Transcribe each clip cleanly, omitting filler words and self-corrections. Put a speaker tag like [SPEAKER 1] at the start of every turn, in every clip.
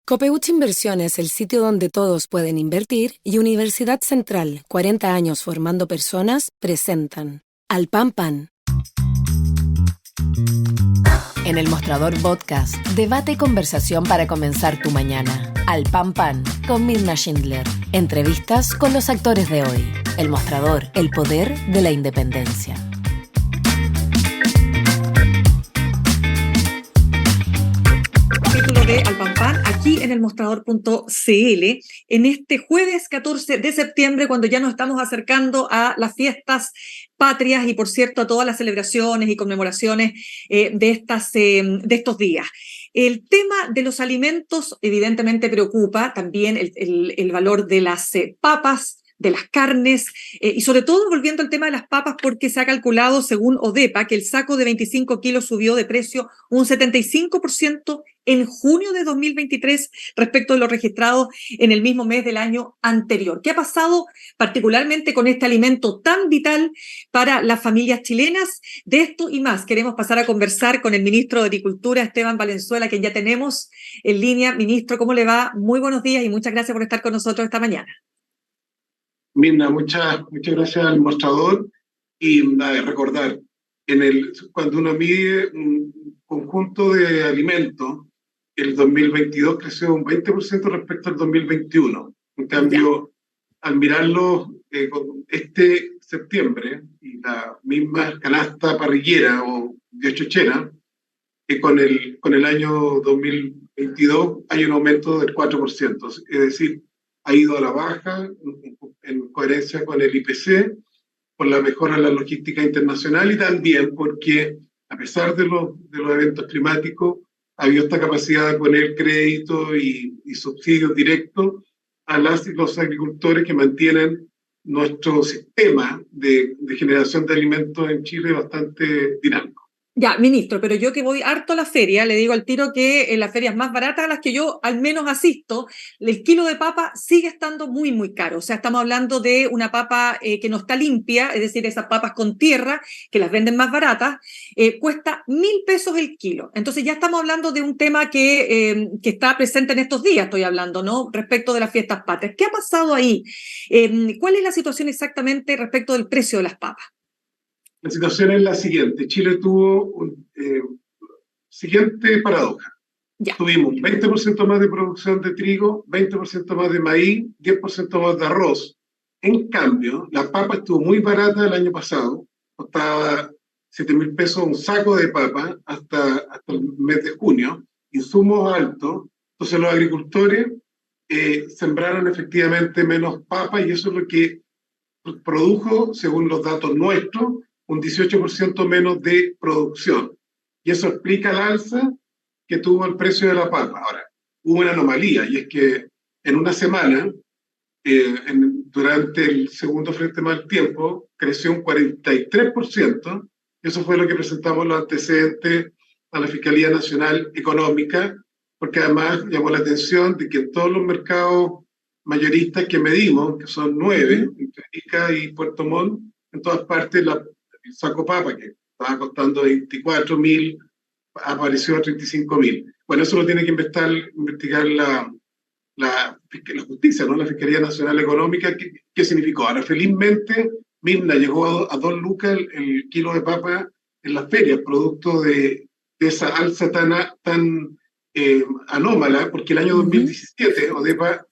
[SPEAKER 1] Copeuch Inversiones, el sitio donde todos pueden invertir, y Universidad Central, 40 años formando personas, presentan Al Pan Pan. En el Mostrador Podcast, debate y conversación para comenzar tu mañana. Al Pan Pan, con Mirna Schindler. Entrevistas con los actores de hoy. El Mostrador, el poder de la independencia.
[SPEAKER 2] Capítulo de Al Pan Pan, aquí en el mostrador.cl, en este jueves 14 de septiembre, cuando ya nos estamos acercando a las fiestas patrias y, por cierto, a todas las celebraciones y conmemoraciones de estos días. El tema de los alimentos evidentemente preocupa, también el valor de las papas, de las carnes, y sobre todo volviendo al tema de las papas, porque se ha calculado, según ODEPA, que el saco de 25 kilos subió de precio un 75% en junio de 2023 respecto de lo registrado en el mismo mes del año anterior. ¿Qué ha pasado particularmente con este alimento tan vital para las familias chilenas? De esto y más queremos pasar a conversar con el ministro de Agricultura, Esteban Valenzuela, quien ya tenemos en línea. Ministro, ¿cómo le va? Muy buenos días y muchas gracias por estar con nosotros esta mañana.
[SPEAKER 3] Mirna, muchas gracias al mostrador. Y recordar, cuando uno mide un conjunto de alimentos, el 2022 creció un 20% respecto al 2021. En cambio, al mirarlo este septiembre, y la misma canasta parrillera o chochera, con el año 2022 hay un aumento del 4%. Es decir, ha ido a la baja en coherencia con el IPC, por la mejora en la logística internacional y también porque, a pesar de los eventos climáticos, ha habido esta capacidad de poner crédito y subsidios directos a las y los agricultores que mantienen nuestro sistema de generación de alimentos en Chile bastante dinámico.
[SPEAKER 2] Ya, ministro, pero yo que voy harto a la feria, le digo al tiro que en las ferias más baratas a las que yo al menos asisto, el kilo de papa sigue estando muy, muy caro. O sea, estamos hablando de una papa que no está limpia, es decir, esas papas con tierra, que las venden más baratas, cuesta 1.000 pesos el kilo. Entonces ya estamos hablando de un tema que está presente en estos días, estoy hablando, ¿no? Respecto de las fiestas patrias. ¿Qué ha pasado ahí? ¿Cuál es la situación exactamente respecto del precio de las papas?
[SPEAKER 3] La situación es la siguiente. Chile tuvo siguiente paradoja.
[SPEAKER 2] Ya.
[SPEAKER 3] Tuvimos 20% más de producción de trigo, 20% más de maíz, 10% más de arroz. En cambio, la papa estuvo muy barata el año pasado, costaba 7.000 pesos un saco de papa hasta el mes de junio, insumos altos. Entonces los agricultores sembraron efectivamente menos papa y eso es lo que produjo, según los datos nuestros, un 18% menos de producción. Y eso explica el alza que tuvo el precio de la papa. Ahora, hubo una anomalía, y es que en una semana, durante el segundo frente mal tiempo, creció un 43%, y eso fue lo que presentamos los antecedentes a la Fiscalía Nacional Económica, porque además llamó la atención de que en todos los mercados mayoristas que medimos, que son 9, entre Ica y Puerto Montt, en todas partes el saco papa, que estaba costando 24.000, apareció a 35.000. Bueno, eso lo tiene que investigar la justicia, ¿no? La Fiscalía Nacional Económica. ¿Qué significó? Ahora, felizmente, Mirna, llegó a 2 lucas el kilo de papa en las ferias, producto de esa alza tan anómala, porque el año 2017, ODEPA,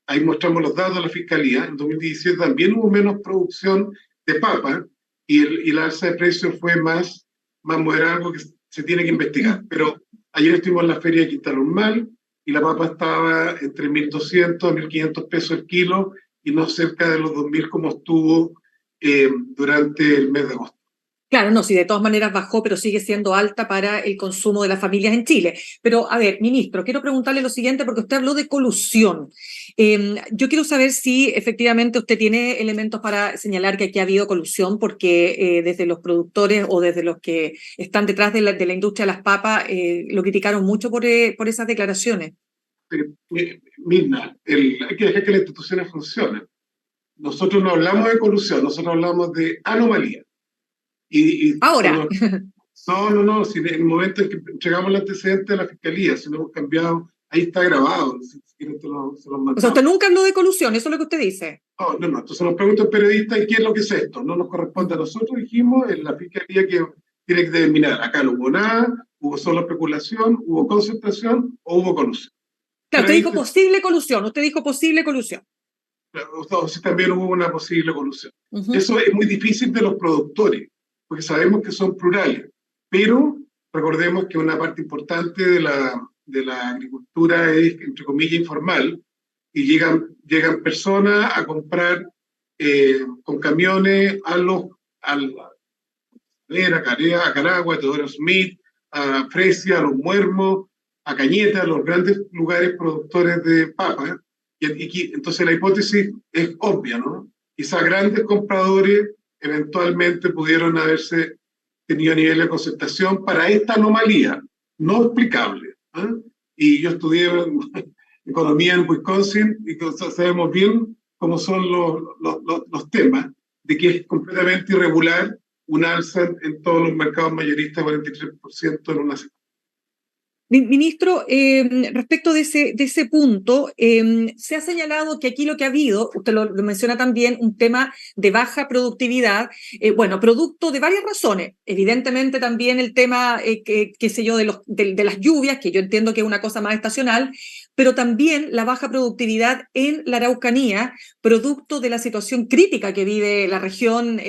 [SPEAKER 3] ahí mostramos los datos de la Fiscalía, en 2017 también hubo menos producción de papa y la alza de precios fue más moderada, algo que se tiene que investigar. Pero ayer estuvimos en la feria de Quinta Normal y la papa estaba entre 1.200 a 1.500 pesos el kilo y no cerca de los 2.000 como estuvo durante el mes de agosto.
[SPEAKER 2] Claro, no, sí, de todas maneras bajó, pero sigue siendo alta para el consumo de las familias en Chile. Pero, a ver, ministro, quiero preguntarle lo siguiente, porque usted habló de colusión. Yo quiero saber si efectivamente usted tiene elementos para señalar que aquí ha habido colusión, porque desde los productores o desde los que están detrás de la industria de las papas lo criticaron mucho por esas declaraciones.
[SPEAKER 3] Mirna, hay que dejar que las instituciones funcionen. Nosotros no hablamos de colusión, nosotros hablamos de anomalía.
[SPEAKER 2] Ahora.
[SPEAKER 3] No, si en el momento en que entregamos el antecedente a la Fiscalía, si no hemos cambiado ahí está grabado, si quieren se los
[SPEAKER 2] O sea,
[SPEAKER 3] mandamos.
[SPEAKER 2] usted nunca habló de colusión, eso es lo que usted dice.
[SPEAKER 3] No, entonces nos pregunta el periodista, ¿y qué es lo que es esto? No nos corresponde a nosotros, dijimos, en la fiscalía que tiene que determinar. Acá no hubo nada, hubo solo especulación, hubo concentración o hubo colusión.
[SPEAKER 2] Claro,
[SPEAKER 3] Pero
[SPEAKER 2] usted
[SPEAKER 3] ahí
[SPEAKER 2] dijo posible colusión, usted dijo posible colusión.
[SPEAKER 3] entonces también hubo una posible colusión.
[SPEAKER 2] Uh-huh.
[SPEAKER 3] Eso es muy difícil de los productores, porque sabemos que son plurales, pero recordemos que una parte importante de la agricultura es, entre comillas, informal, y llegan personas a comprar con camiones a Caragua, a Teodoro Smith, a Fresia, a Los Muermos, a Cañete, a los grandes lugares productores de papa. Entonces la hipótesis es obvia, ¿no? Quizás grandes compradores eventualmente pudieron haberse tenido nivel de concentración para esta anomalía, no explicable. ¿Eh? Y yo estudié economía en Wisconsin y sabemos bien cómo son los temas, de que es completamente irregular un alza en todos los mercados mayoristas, 43% en una semana.
[SPEAKER 2] Ministro, respecto de ese punto, se ha señalado que aquí lo que ha habido, usted lo menciona también, un tema de baja productividad, bueno, producto de varias razones. Evidentemente también el tema, qué sé yo, de las lluvias, que yo entiendo que es una cosa más estacional, pero también la baja productividad en la Araucanía, producto de la situación crítica que vive la región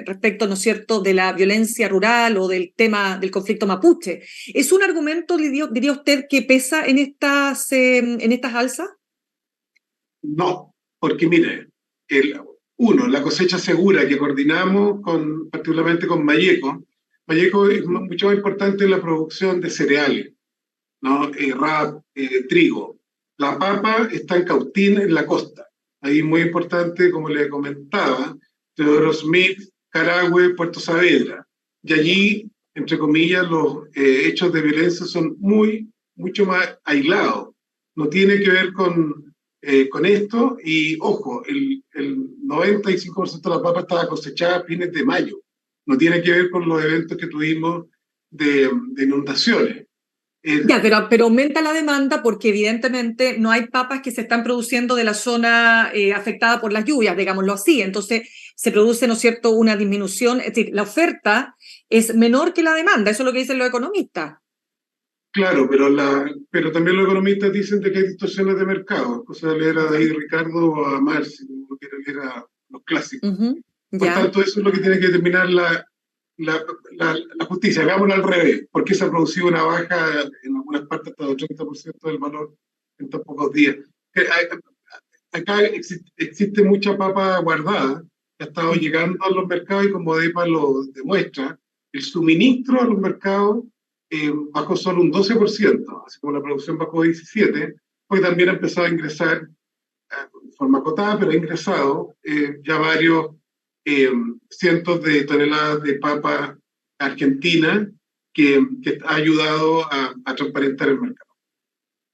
[SPEAKER 2] respecto, ¿no es cierto?, de la violencia rural o del tema del conflicto mapuche. ¿Es un argumento, diría usted, que pesa en estas alzas?
[SPEAKER 3] No, porque mire, la cosecha segura que coordinamos particularmente con Malleco. Malleco es mucho más importante en la producción de cereales, ¿no? Trigo. La papa está en Cautín, en la costa. Ahí muy importante, como le comentaba, Teodoro Smith, Carahue, Puerto Saavedra. Y allí, entre comillas, los hechos de violencia son mucho más aislados. No tiene que ver con esto. Y ojo, el 95% de la papa estaba cosechada a fines de mayo. No tiene que ver con los eventos que tuvimos de inundaciones.
[SPEAKER 2] Ya, pero aumenta la demanda porque evidentemente no hay papas que se están produciendo de la zona afectada por las lluvias, digámoslo así. Entonces se produce, ¿no es cierto?, una disminución. Es decir, la oferta es menor que la demanda. Eso es lo que dicen los economistas.
[SPEAKER 3] Claro, pero también los economistas dicen de que hay distorsiones de mercado. O sea, leer a David Ricardo o a Marx, si uno quiere leer a los clásicos.
[SPEAKER 2] Uh-huh.
[SPEAKER 3] Por
[SPEAKER 2] Ya.
[SPEAKER 3] tanto, eso es lo que tiene que determinar la justicia. Hagámoslo al revés. ¿Por qué se ha producido una baja en algunas partes hasta el 80% del valor en tan pocos días? Acá existe mucha papa guardada que ha estado llegando a los mercados y como DEPA lo demuestra, el suministro a los mercados bajó solo un 12%, así como la producción bajó 17%, pues también ha empezado a ingresar de forma acotada, pero ha ingresado ya varios cientos de toneladas de papa argentina que ha ayudado a transparentar el mercado.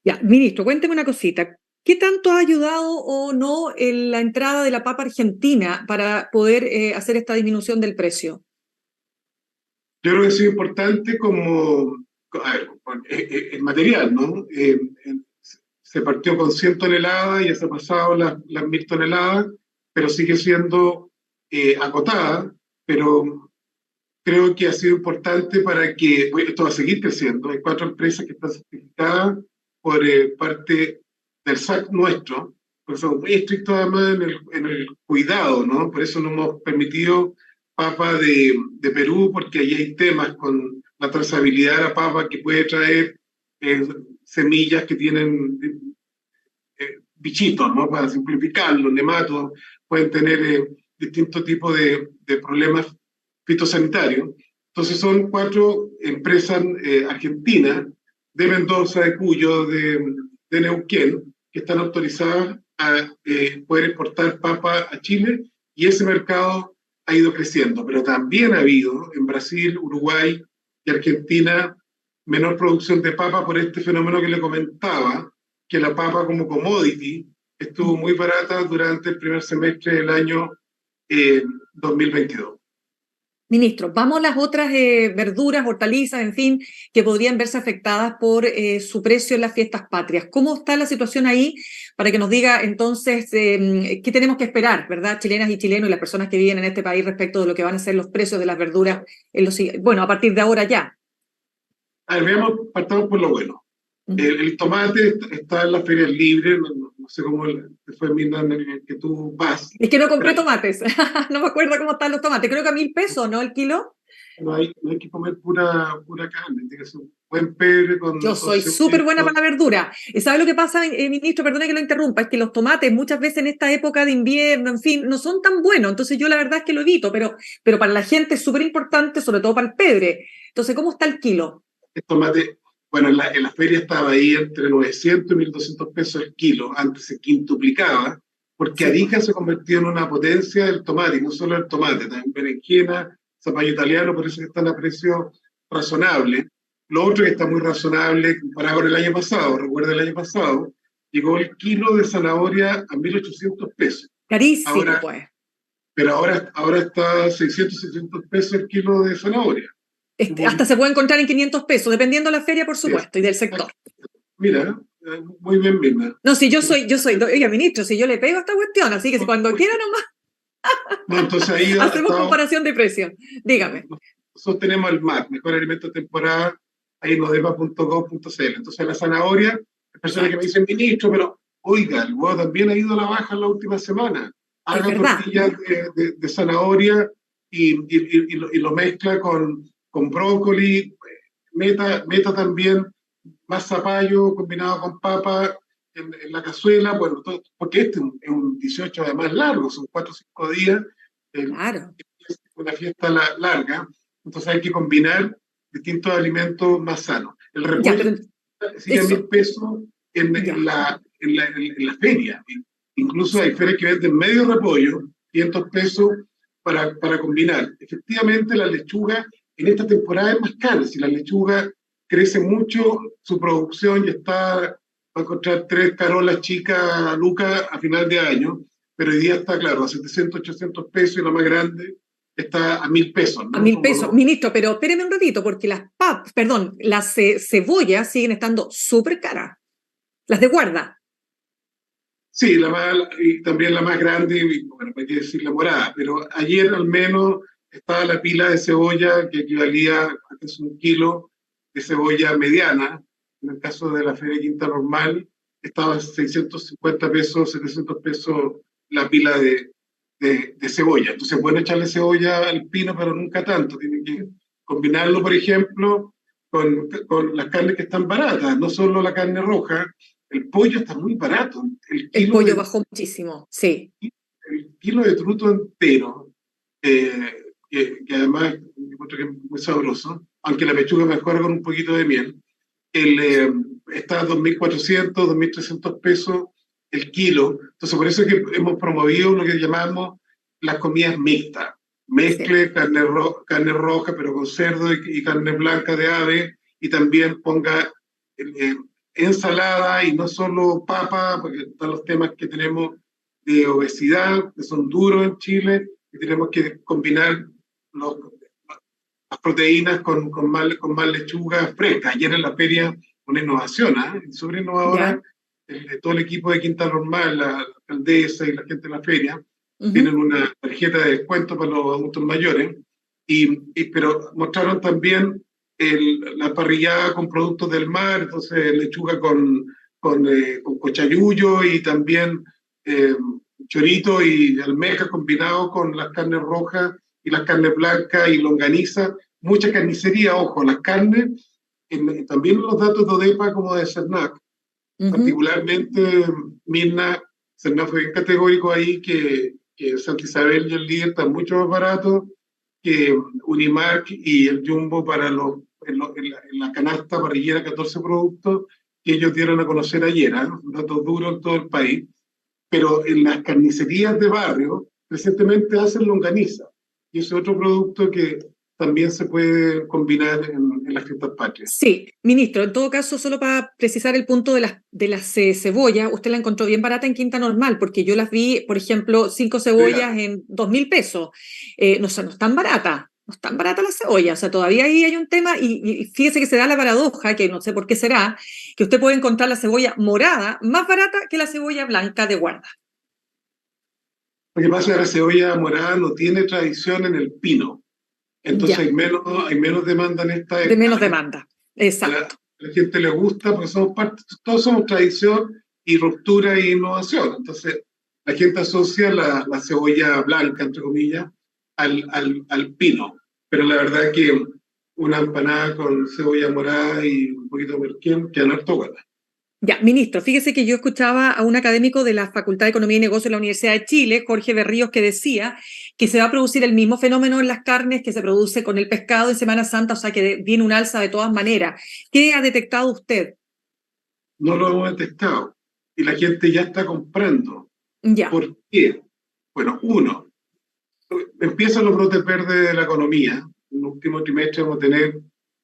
[SPEAKER 2] Ya, ministro, cuénteme una cosita. ¿Qué tanto ha ayudado o no en la entrada de la papa argentina para poder hacer esta disminución del precio?
[SPEAKER 3] Yo creo que ha sido importante el material, ¿no? Se partió con 100 toneladas y ya se ha pasado las 1000 toneladas, pero sigue siendo acotada, pero creo que ha sido importante para que, bueno, esto va a seguir creciendo. Hay 4 empresas que están certificadas por parte del SAC nuestro, porque somos muy estrictos además en el cuidado, ¿no? Por eso no hemos permitido papa de Perú, porque ahí hay temas con la trazabilidad de la papa que puede traer semillas que tienen bichitos, ¿no? Para simplificarlo, nematos, pueden tener distintos tipos de problemas fitosanitarios. Entonces son 4 empresas argentinas de Mendoza, de Cuyo, de Neuquén, que están autorizadas a poder exportar papa a Chile, y ese mercado ha ido creciendo, pero también ha habido en Brasil, Uruguay y Argentina menor producción de papa por este fenómeno que le comentaba, que la papa como commodity estuvo muy barata durante el primer semestre del año 2022.
[SPEAKER 2] Ministro, vamos a las otras verduras, hortalizas, en fin, que podrían verse afectadas por su precio en las fiestas patrias. ¿Cómo está la situación ahí? Para que nos diga entonces qué tenemos que esperar, ¿verdad? Chilenas y chilenos y las personas que viven en este país respecto de lo que van a ser los precios de las verduras bueno, a partir de ahora ya.
[SPEAKER 3] A ver, veamos, partamos por lo bueno. El tomate está en las ferias libres, no sé cómo fue Mirna, en el que tú vas.
[SPEAKER 2] Es que no compré tomates, no me acuerdo cómo están los tomates, creo que a 1.000 pesos, ¿no? El kilo.
[SPEAKER 3] No hay que comer pura carne, tiene que ser un buen pebre con...
[SPEAKER 2] Yo soy súper buena para la verdura. ¿Y sabe lo que pasa, ministro? Perdone que lo interrumpa, es que los tomates muchas veces en esta época de invierno, en fin, no son tan buenos, entonces yo la verdad es que lo evito, pero para la gente es súper importante, sobre todo para el pebre. Entonces, ¿cómo está el kilo?
[SPEAKER 3] El tomate, bueno, en la feria estaba ahí entre 900 y 1.200 pesos el kilo, antes se quintuplicaba, porque
[SPEAKER 2] Sí.
[SPEAKER 3] Arica se convirtió en una potencia del tomate, y no solo el tomate, también berenjena, zapallo italiano, por eso que están a precio razonable. Lo otro que está muy razonable, comparado con el año pasado, recuerda el año pasado, llegó el kilo de zanahoria a 1.800 pesos.
[SPEAKER 2] Carísimo,
[SPEAKER 3] Ahora,
[SPEAKER 2] pues.
[SPEAKER 3] pero ahora está 600, 700 pesos el kilo de zanahoria.
[SPEAKER 2] Hasta se puede encontrar en 500 pesos, dependiendo de la feria, por supuesto, y del sector.
[SPEAKER 3] Mira, muy bien, Mirna.
[SPEAKER 2] No, si yo soy, oiga, ministro, si yo le pego a esta cuestión, así que si cuando quiera nomás
[SPEAKER 3] No, entonces ahí
[SPEAKER 2] hacemos comparación de precios. Dígame.
[SPEAKER 3] Nosotros tenemos el MAT, Mejor Alimento de Temporada, ahí en nodepa.gov.cl. Entonces la zanahoria, hay personas que me dicen, ministro, pero oiga, el huevo también ha ido a la baja en la última semana. Haga tortillas de zanahoria y lo mezcla con brócoli, meta también más zapallo combinado con papa en la cazuela, bueno, porque este es un 18 además largo, son 4 o 5 días,
[SPEAKER 2] Claro.
[SPEAKER 3] es una fiesta larga, entonces hay que combinar distintos alimentos más sanos. El repollo sigue a 1.000 pesos en la feria, incluso hay ferias que venden medio repollo, 500 pesos para combinar. Efectivamente, la lechuga en esta temporada es más cara, si la lechuga crece mucho, su producción ya va a encontrar 3 carolas chicas, Lucas, a final de año, pero hoy día está, claro, a 700, 800 pesos y la más grande está a 1.000 pesos, ¿no?
[SPEAKER 2] A 1.000 pesos. Ministro, pero espéreme un ratito, porque las cebollas siguen estando súper caras. Las de guarda.
[SPEAKER 3] Sí, y también la más grande, bueno, hay que decir la morada, pero ayer al menos estaba la pila de cebolla que equivalía a casi 1 kilo de cebolla mediana. En el caso de la Feria Quinta Normal, estaba 650 pesos, 700 pesos la pila de cebolla. Entonces, bueno, echarle cebolla al pino, pero nunca tanto. Tiene que combinarlo, por ejemplo, con las carnes que están baratas, no solo la carne roja. El pollo está muy barato.
[SPEAKER 2] El pollo bajó muchísimo, sí.
[SPEAKER 3] El kilo de truto entero, que además encuentro que es muy sabroso, aunque la pechuga mejora con un poquito de miel, está a 2.400, 2.300 pesos el kilo. Entonces, por eso es que hemos promovido lo que llamamos las comidas mixtas. Mezcle carne roja, pero con cerdo y carne blanca de ave, y también ponga ensalada y no solo papa, porque están los temas que tenemos de obesidad, que son duros en Chile, y tenemos que combinar las proteínas con más lechuga fresca. Ayer en la feria una innovación, súper innovadora, todo el equipo de Quinta Normal, la alcaldesa y la gente de la feria, tienen una tarjeta de descuento para los adultos mayores, pero mostraron también la parrillada con productos del mar, entonces lechuga con cochayuyo y también chorito y almeja combinado con las carnes rojas y las carnes blancas y longaniza. Mucha carnicería, ojo, las carnes, también los datos de ODEPA como de CERNAC, particularmente Mirna, CERNAC fue bien categórico ahí que Santa Isabel y el Líder están mucho más baratos que Unimark y el Jumbo para en la canasta parrillera 14 productos que ellos dieron a conocer ayer, datos duros en todo el país, pero en las carnicerías de barrio recientemente hacen longaniza, y ese otro producto que también se puede combinar en las fiestas patrias.
[SPEAKER 2] Sí, ministro, en todo caso, solo para precisar el punto de las cebollas, usted la encontró bien barata en Quinta Normal, porque yo las vi, por ejemplo, 5 cebollas en 2.000 pesos. No están baratas. no es tan barata la cebolla, o sea, todavía ahí hay un tema y fíjese que se da la paradoja, que no sé por qué será, que usted puede encontrar la cebolla morada más barata que la cebolla blanca de guarda.
[SPEAKER 3] Lo que pasa es que la cebolla morada no tiene tradición en el pino, entonces
[SPEAKER 2] Ya,
[SPEAKER 3] hay menos demanda en esta
[SPEAKER 2] de
[SPEAKER 3] época.
[SPEAKER 2] menos demanda, exacto.
[SPEAKER 3] A la gente le gusta porque somos parte, todos somos tradición y ruptura e innovación. Entonces, la gente asocia la cebolla blanca, entre comillas, al pino. Pero la verdad es que una empanada con cebolla morada y un poquito de merquén quedan harto buenas.
[SPEAKER 2] Ya, ministro, fíjese que yo escuchaba a un académico de la Facultad de Economía y Negocios de la Universidad de Chile, Jorge Berríos, que decía que se va a producir el mismo fenómeno en las carnes que se produce con el pescado en Semana Santa, o sea que viene un alza de todas maneras. ¿Qué ha detectado usted?
[SPEAKER 3] No lo hemos detectado y la gente ya está comprando.
[SPEAKER 2] Ya.
[SPEAKER 3] ¿Por qué? Bueno, uno, empiezan los brotes verdes de la economía. En el último trimestre vamos a tener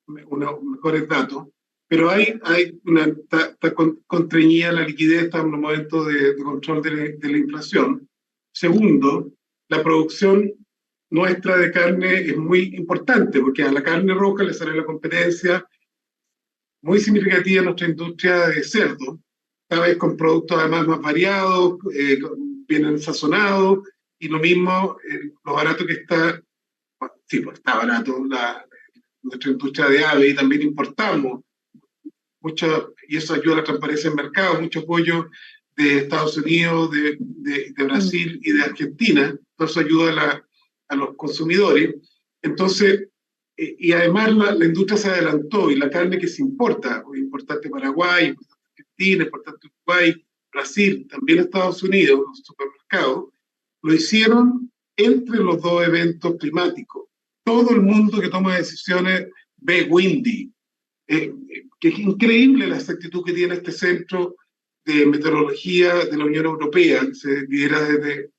[SPEAKER 3] unos mejores datos, pero está contrañida la liquidez, está en un momento de control de la inflación. Segundo, la producción nuestra de carne es muy importante, porque a la carne roja le sale la competencia muy significativa en nuestra industria de cerdo, cada vez con productos además más variados, bien sazonados, y lo mismo, lo barato que está, bueno, sí, pues está barato nuestra industria de ave, y también importamos mucho, y eso ayuda a la transparencia del mercado, mucho pollo de Estados Unidos, de Brasil y de Argentina, todo eso ayuda a los consumidores. Entonces, y además la industria se adelantó y la carne que se importa, importante Paraguay, importante Argentina, importante Uruguay, Brasil, también Estados Unidos, los supermercados, lo hicieron entre los dos eventos climáticos. Todo el mundo que toma decisiones ve Windy, que es increíble la exactitud que tiene este centro de meteorología de la Unión Europea, que se lidera desde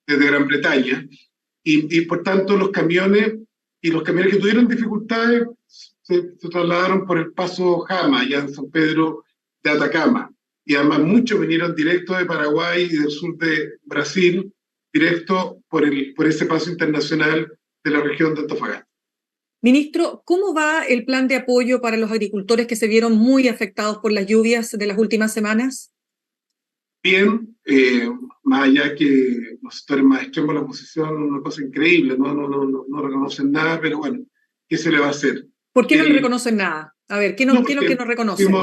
[SPEAKER 3] Gran Bretaña, y por tanto los camiones que tuvieron dificultades se trasladaron por el paso Jama, allá en San Pedro de Atacama, y además muchos vinieron directo de Paraguay y del sur de Brasil, directo por ese paso internacional de la región de Antofagasta.
[SPEAKER 2] Ministro, ¿cómo va el plan de apoyo para los agricultores que se vieron muy afectados por las lluvias de las últimas semanas?
[SPEAKER 3] Bien, más allá que los sectores más extremos de la oposición, una cosa increíble, no reconocen nada, pero bueno, ¿qué se le va a hacer?
[SPEAKER 2] ¿Por qué no le reconocen nada? A ver, ¿qué es lo que no reconocen?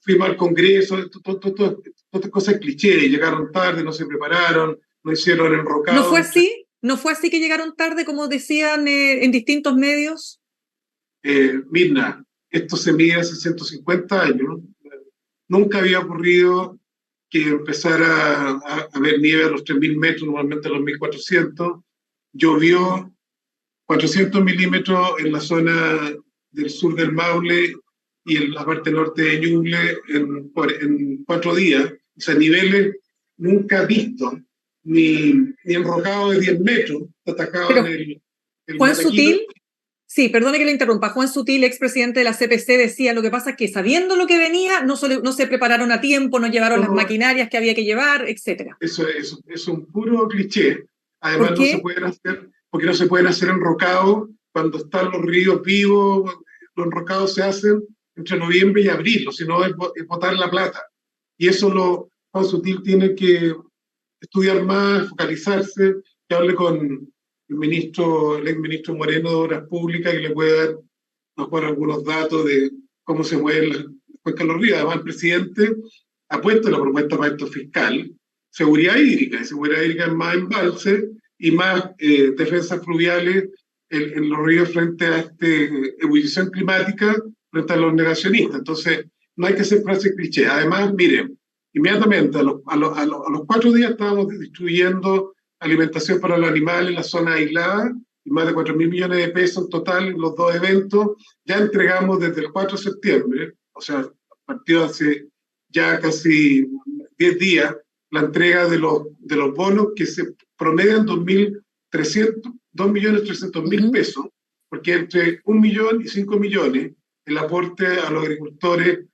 [SPEAKER 3] Fuimos al Congreso, todas cosas cliché, llegaron tarde, no se prepararon, no hicieron enrocado.
[SPEAKER 2] ¿No fue así? ¿No fue así que llegaron tarde, como decían en distintos medios?
[SPEAKER 3] Mirna, esto se mide hace 150 años. Nunca había ocurrido que empezara a haber nieve a los 3.000 metros, normalmente a los 1.400. Llovió 400 milímetros en la zona del sur del Maule y en la parte norte de Ñuble en 4 días. O sea, niveles nunca vistos, ni enrocados de 10 metros, atacaban el
[SPEAKER 2] Juan Sutil. Sí, perdone que le interrumpa. Juan Sutil, expresidente de la CPC, decía lo que pasa es que sabiendo lo que venía, no se prepararon a tiempo, no llevaron las maquinarias que había que llevar, etc.
[SPEAKER 3] Eso es un puro cliché. Además, no se pueden hacer, porque no se pueden hacer enrocados cuando están los ríos vivos. Los enrocados se hacen entre noviembre y abril, o si no es botar la plata. Y eso Juan Sutil tiene que estudiar más, focalizarse, que hable con el exministro Moreno de Obras Públicas, que le puede dar algunos datos de cómo se mueven las cuencas de los ríos. Además, el presidente ha puesto la propuesta de pacto fiscal, seguridad hídrica, es más embalse y más defensas fluviales en los ríos frente a esta ebullición climática, frente a los negacionistas. Entonces, no hay que hacer frases cliché. Además, miren, inmediatamente, a los 4 días estábamos distribuyendo alimentación para los animales en la zona aislada, y más de 4.000 millones de pesos en total en los 2 eventos. Ya entregamos desde el 4 de septiembre, o sea, partió hace ya casi 10 días, la entrega de los bonos que se promedian 2.300.000 pesos, porque entre 1 millón y 5 millones el aporte a los agricultores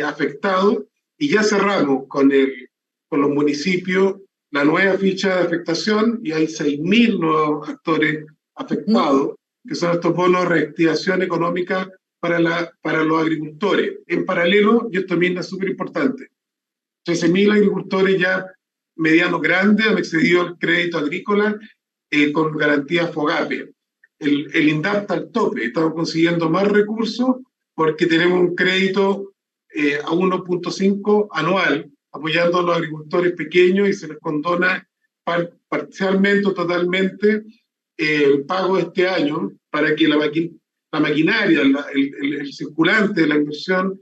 [SPEAKER 3] afectados, y ya cerramos con los municipios la nueva ficha de afectación y hay 6.000 nuevos actores afectados que son estos bonos de reactivación económica para los agricultores. En paralelo, y esto también es súper importante, 13.000 agricultores ya medianos grandes han accedido al crédito agrícola con garantía FOGAPE. El INDAP está al tope, estamos consiguiendo más recursos porque tenemos un crédito a 1.5 anual, apoyando a los agricultores pequeños y se les condona parcialmente o totalmente el pago de este año para que la maquinaria, el circulante de la inversión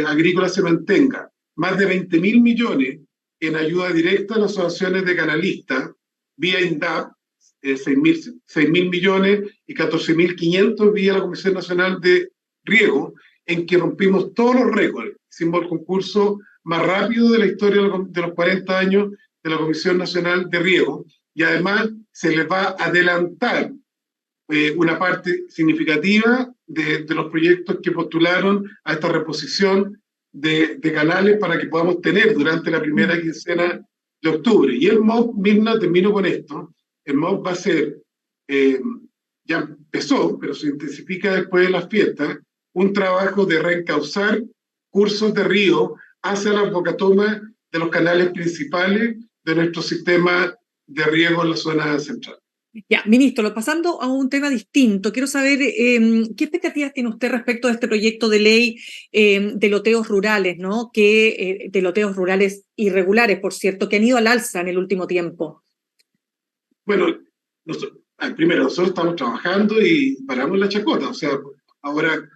[SPEAKER 3] agrícola se mantenga. Más de 20.000 millones en ayuda directa a las asociaciones de canalistas, vía INDAP, 6.000 millones y 14.500 vía la Comisión Nacional de Riego, en que rompimos todos los récords. Hicimos el concurso más rápido de la historia de los 40 años de la Comisión Nacional de Riego, y además se les va a adelantar una parte significativa de los proyectos que postularon a esta reposición de canales para que podamos tener durante la primera quincena de octubre. Y el MOP, Mirna, termino con esto, el MOP va a ser, ya empezó, pero se intensifica después de las fiestas, un trabajo de reencauzar cursos de río hacia la bocatoma de los canales principales de nuestro sistema de riego en la zona central.
[SPEAKER 2] Ya, ministro, pasando a un tema distinto, quiero saber qué expectativas tiene usted respecto a este proyecto de ley de loteos rurales, ¿no? De loteos rurales irregulares, por cierto, que han ido al alza en el último tiempo.
[SPEAKER 3] Bueno, primero, nosotros estamos trabajando y paramos la chacota, o sea, ahora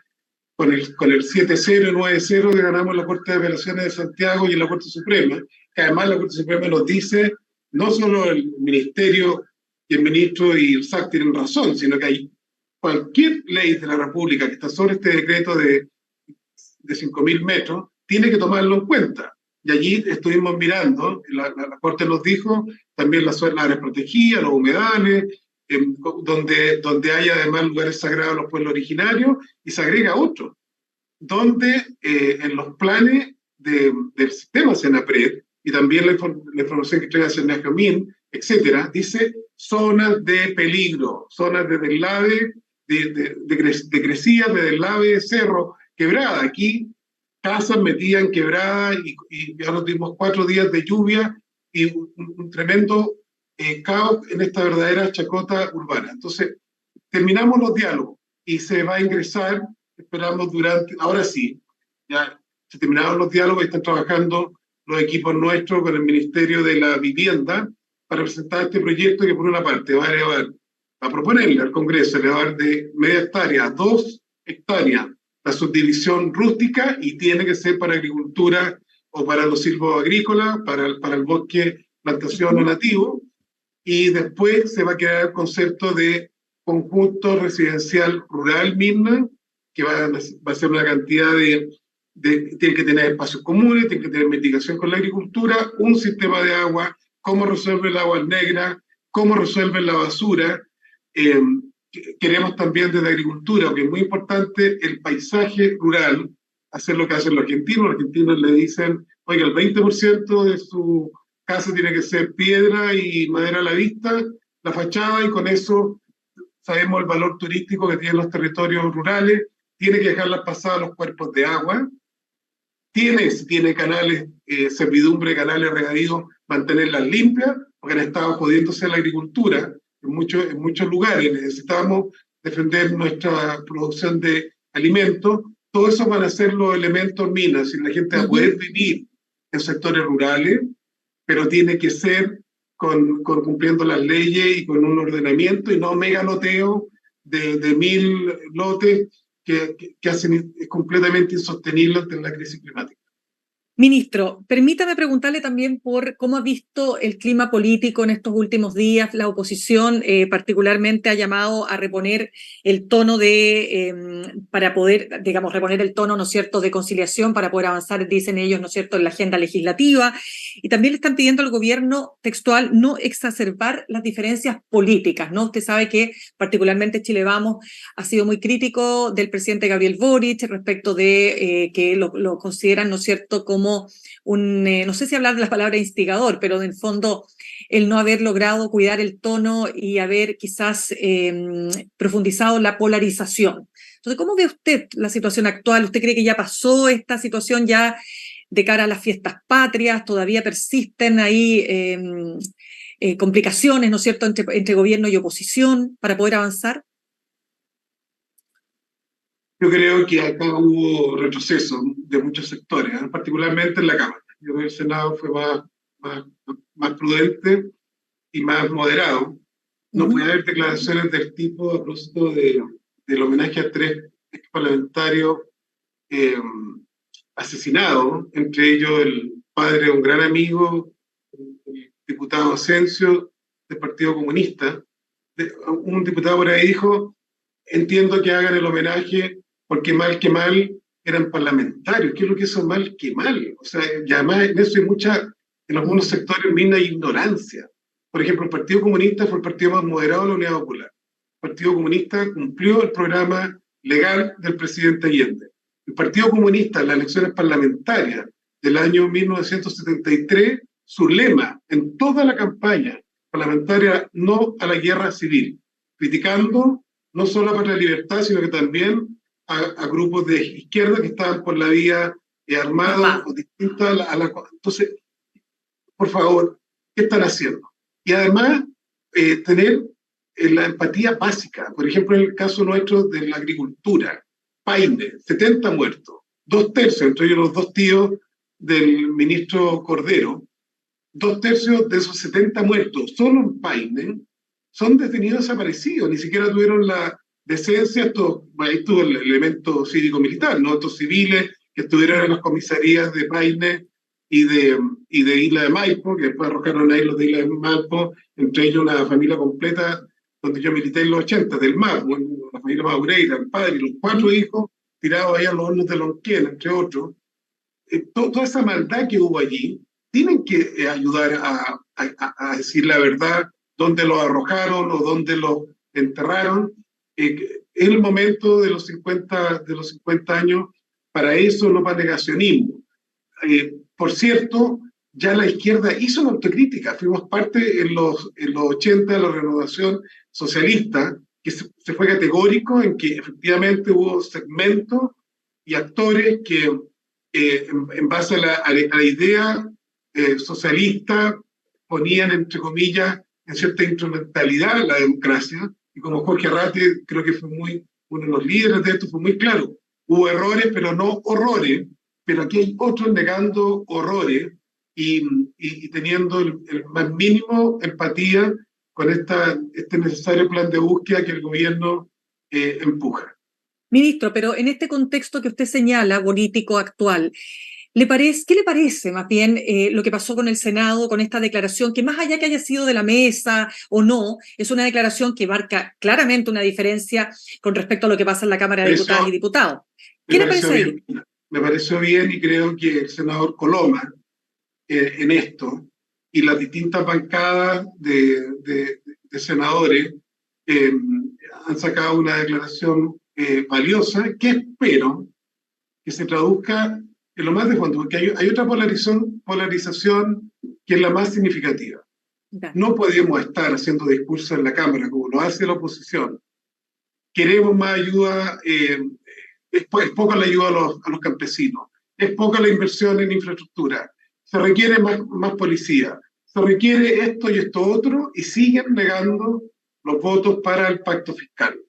[SPEAKER 3] con el 7-0 y 9-0 que ganamos la Corte de Apelaciones de Santiago y en la Corte Suprema, que además la Corte Suprema nos dice, no solo el Ministerio y el ministro y el SAC tienen razón, sino que hay cualquier ley de la República que está sobre este decreto de 5.000 metros, tiene que tomarlo en cuenta. Y allí estuvimos mirando, la Corte nos dijo, también las áreas protegidas, los humedales, donde hay además lugares sagrados a los pueblos originarios, y se agrega otro, donde en los planes del sistema Senapred, y también la información que trae Senajamín, etcétera, dice zonas de peligro, zonas de deslave, de crecidas, de deslave, de cerro, quebrada. Aquí casas metidas en quebrada y ya nos dimos 4 días de lluvia y un tremendo caos en esta verdadera chacota urbana. Entonces, terminamos los diálogos y se va a ingresar, esperamos ahora sí, ya se terminaron los diálogos y están trabajando los equipos nuestros con el Ministerio de la Vivienda para presentar este proyecto que por una parte va a elevar, va a proponerle al Congreso elevar de media hectárea a 2 hectáreas la subdivisión rústica y tiene que ser para agricultura o para los silvos agrícolas, para el bosque, plantación o nativo, y después se va a crear el concepto de conjunto residencial rural misma, que va a ser una cantidad tiene que tener espacios comunes, tiene que tener mitigación con la agricultura, un sistema de agua, cómo resuelve el agua negra, cómo resuelven la basura. Queremos también desde agricultura, porque es muy importante el paisaje rural, hacer lo que hacen los argentinos. Los argentinos le dicen, oiga, el 20% de su casa tiene que ser piedra y madera a la vista, la fachada, y con eso sabemos el valor turístico que tienen los territorios rurales. Tiene que dejarlas pasadas los cuerpos de agua, si tiene canales, servidumbre, canales regadíos, mantenerlas limpias, porque han estado jodiéndose la agricultura en muchos lugares. Necesitamos defender nuestra producción de alimentos. Todo eso van a ser los elementos minas, y la gente va a poder vivir en sectores rurales, pero tiene que ser cumpliendo las leyes y con un ordenamiento, y no mega loteo de 1.000 lotes que hacen completamente insostenible ante la crisis climática.
[SPEAKER 2] Ministro, permítame preguntarle también por cómo ha visto el clima político en estos últimos días. La oposición particularmente ha llamado a reponer el tono para poder, digamos, reponer el tono, ¿no es cierto?, de conciliación para poder avanzar, dicen ellos, ¿no es cierto?, en la agenda legislativa. Y también le están pidiendo al gobierno textual no exacerbar las diferencias políticas, ¿no? Usted sabe que particularmente Chile Vamos ha sido muy crítico del presidente Gabriel Boric respecto de que lo consideran, ¿no es cierto?, como como no sé si hablar de la palabra instigador, pero en el fondo el no haber logrado cuidar el tono y haber quizás profundizado la polarización. Entonces, ¿cómo ve usted la situación actual? ¿Usted cree que ya pasó esta situación ya de cara a las fiestas patrias? ¿Todavía persisten ahí complicaciones, ¿no es cierto?, entre gobierno y oposición para poder avanzar?
[SPEAKER 3] Yo creo que acá hubo retroceso de muchos sectores, particularmente en la Cámara. Yo creo que el Senado fue más, más prudente y más moderado. No puede haber declaraciones del tipo a propósito del homenaje a 3 parlamentarios asesinados, entre ellos el padre de un gran amigo, el diputado Asensio, del Partido Comunista. Un diputado por ahí dijo: entiendo que hagan el homenaje porque mal que mal eran parlamentarios. ¿Qué es lo que es mal que mal? O sea, y además en eso hay en algunos sectores, mina ignorancia. Por ejemplo, el Partido Comunista fue el partido más moderado de la Unidad Popular. El Partido Comunista cumplió el programa legal del presidente Allende. El Partido Comunista en las elecciones parlamentarias del año 1973, su lema en toda la campaña parlamentaria: no a la guerra civil, criticando no solo a Patria y Libertad, sino que también a grupos de izquierda que estaban por la vía armados o distintas a la... Entonces, por favor, ¿qué están haciendo? Y además, tener la empatía básica. Por ejemplo, en el caso nuestro de la agricultura, Paine, 70 muertos, 2/3, entre ellos los 2 tíos del ministro Cordero. 2/3 de esos 70 muertos, solo en Paine, son detenidos desaparecidos, ni siquiera tuvieron la decencia, ahí estuvo el elemento cívico-militar, ¿no? Estos civiles que estuvieron en las comisarías de Paine y de Isla de Maipo, que después arrojaron ahí los de Isla de Maipo, entre ellos una familia completa donde yo milité en los 80, del MAP, la familia Madureira, el padre y los 4 hijos tirados ahí a los hornos de Lonquén, entre otros. Toda esa maldad que hubo allí, tienen que ayudar a decir la verdad, dónde los arrojaron o dónde los enterraron. Es el momento de los 50 años para eso, no para negacionismo. Por cierto, ya la izquierda hizo una autocrítica. Fuimos parte en los 80 de la renovación socialista, que se fue categórico en que efectivamente hubo segmentos y actores que en base a la idea socialista ponían, entre comillas, en cierta instrumentalidad la democracia, y como Jorge Arrate, creo que fue uno de los líderes de esto, fue muy claro: hubo errores, pero no horrores, pero aquí hay otros negando horrores y teniendo el más mínimo empatía con este necesario plan de búsqueda que el gobierno empuja.
[SPEAKER 2] Ministro, pero en este contexto que usted señala, político actual, ¿qué le parece más bien lo que pasó con el Senado, con esta declaración, que más allá que haya sido de la mesa o no, es una declaración que marca claramente una diferencia con respecto a lo que pasa en la Cámara de Diputadas y Diputados? ¿Qué le parece ahí?
[SPEAKER 3] Me pareció bien, y creo que el senador Coloma en esto, y las distintas bancadas de senadores han sacado una declaración valiosa, que espero que se traduzca en lo más de fondo, porque hay otra polarización que es la más significativa. No podemos estar haciendo discursos en la Cámara como lo hace la oposición. Queremos más ayuda, es poca la ayuda a los campesinos, es poca la inversión en infraestructura, se requiere más policía, se requiere esto y esto otro, y siguen negando los votos para el pacto fiscal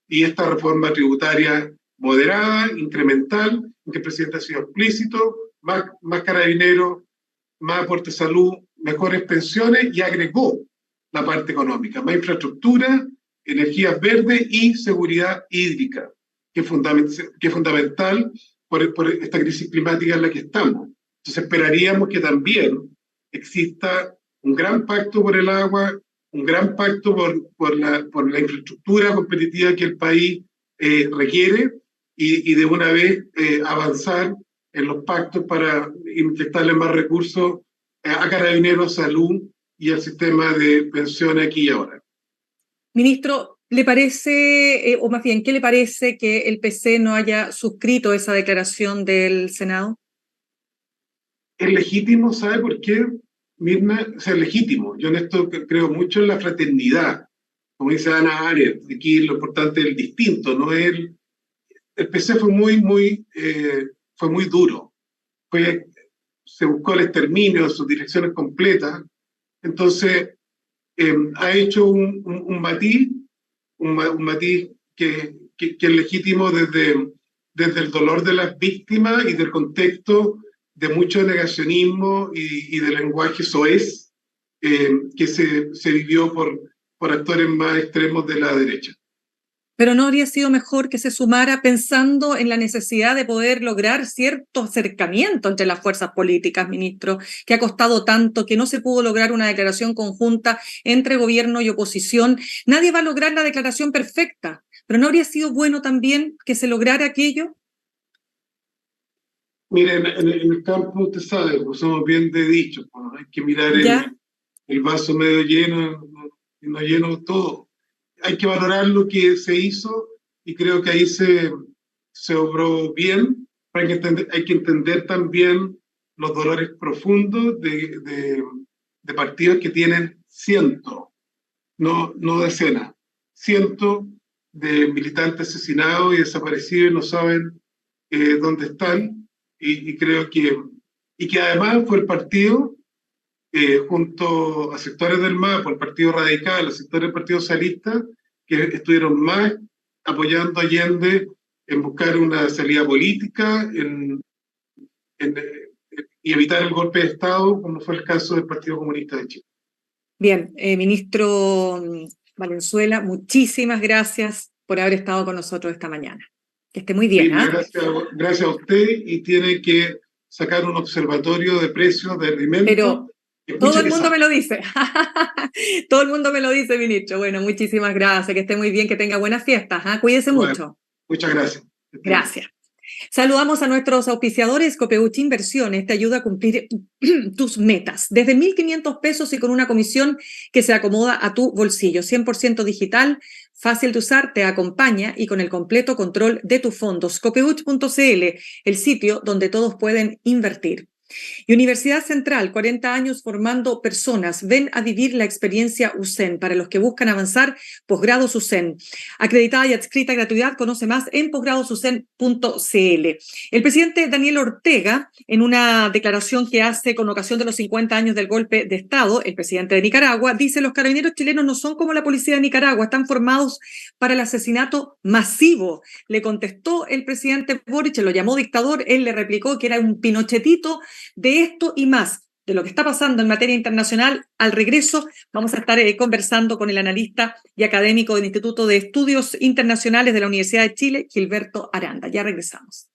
[SPEAKER 3] y esta reforma tributaria moderada, incremental, en que el presidente ha sido explícito: más carabineros, más aporte a salud, mejores pensiones, y agregó la parte económica: más infraestructura, energías verdes y seguridad hídrica, que es fundamental por esta crisis climática en la que estamos. Entonces esperaríamos que también exista un gran pacto por el agua, un gran pacto por la infraestructura competitiva que el país requiere, y de una vez avanzar en los pactos para inyectarle más recursos a Carabineros, salud y al sistema de pensiones aquí y ahora.
[SPEAKER 2] Ministro, ¿le parece, o más bien, qué le parece que el PC no haya suscrito esa declaración del Senado?
[SPEAKER 3] es legítimo, ¿sabe por qué, Mirna? O sea, es legítimo. Yo en esto creo mucho en la fraternidad. Como dice Ana Arendt, aquí lo importante es el distinto, no el PC fue muy duro. Se buscó el exterminio de sus direcciones completas. Entonces, ha hecho un matiz, un matiz que es legítimo desde el dolor de las víctimas y del contexto de mucho negacionismo y de lenguaje soez que se vivió por actores más extremos de la derecha.
[SPEAKER 2] Pero ¿no habría sido mejor que se sumara pensando en la necesidad de poder lograr cierto acercamiento entre las fuerzas políticas, ministro, que ha costado tanto, que no se pudo lograr una declaración conjunta entre gobierno y oposición? Nadie va a lograr la declaración perfecta, pero ¿no habría sido bueno también que se lograra aquello?
[SPEAKER 3] Miren, en el campo usted sabe, pues somos bien de dicho, pues, hay que mirar el vaso medio lleno y no lleno todo. Hay que valorar lo que se hizo y creo que ahí se obró bien. Hay que entender también los dolores profundos de partidos que tienen cientos, no decenas, cientos de militantes asesinados y desaparecidos y no saben dónde están. Y creo que además fue el partido junto a sectores del MAS, por el Partido Radical, a sectores del Partido Socialista, que estuvieron más apoyando a Allende en buscar una salida política y evitar el golpe de Estado, como fue el caso del Partido Comunista de Chile.
[SPEAKER 2] Bien, ministro Valenzuela, muchísimas gracias por haber estado con nosotros esta mañana. Que esté muy bien.
[SPEAKER 3] Gracias a usted, y tiene que sacar un observatorio de precios de alimentos.
[SPEAKER 2] Pero todo el mundo me lo dice. Todo el mundo me lo dice, ministro. Bueno, muchísimas gracias, que esté muy bien, que tenga buenas fiestas. Cuídese mucho.
[SPEAKER 3] Muchas gracias.
[SPEAKER 2] Gracias. Saludamos a nuestros auspiciadores. Copeuch Inversiones te ayuda a cumplir tus metas. Desde 1.500 pesos y con una comisión que se acomoda a tu bolsillo. 100% digital, fácil de usar, te acompaña y con el completo control de tus fondos. Copeuch.cl, el sitio donde todos pueden invertir. Y Universidad Central, 40 años formando personas. Ven a vivir la experiencia USEN. Para los que buscan avanzar, posgrados USEN. Acreditada y adscrita a gratuidad, conoce más en posgradosusen.cl. El presidente Daniel Ortega, en una declaración que hace con ocasión de los 50 años del golpe de Estado, el presidente de Nicaragua, dice: los carabineros chilenos no son como la policía de Nicaragua, están formados para el asesinato masivo. Le contestó el presidente Boric, lo llamó dictador, él le replicó que era un pinochetito. De esto y más, de lo que está pasando en materia internacional, al regreso vamos a estar conversando con el analista y académico del Instituto de Estudios Internacionales de la Universidad de Chile, Gilberto Aranda. Ya regresamos.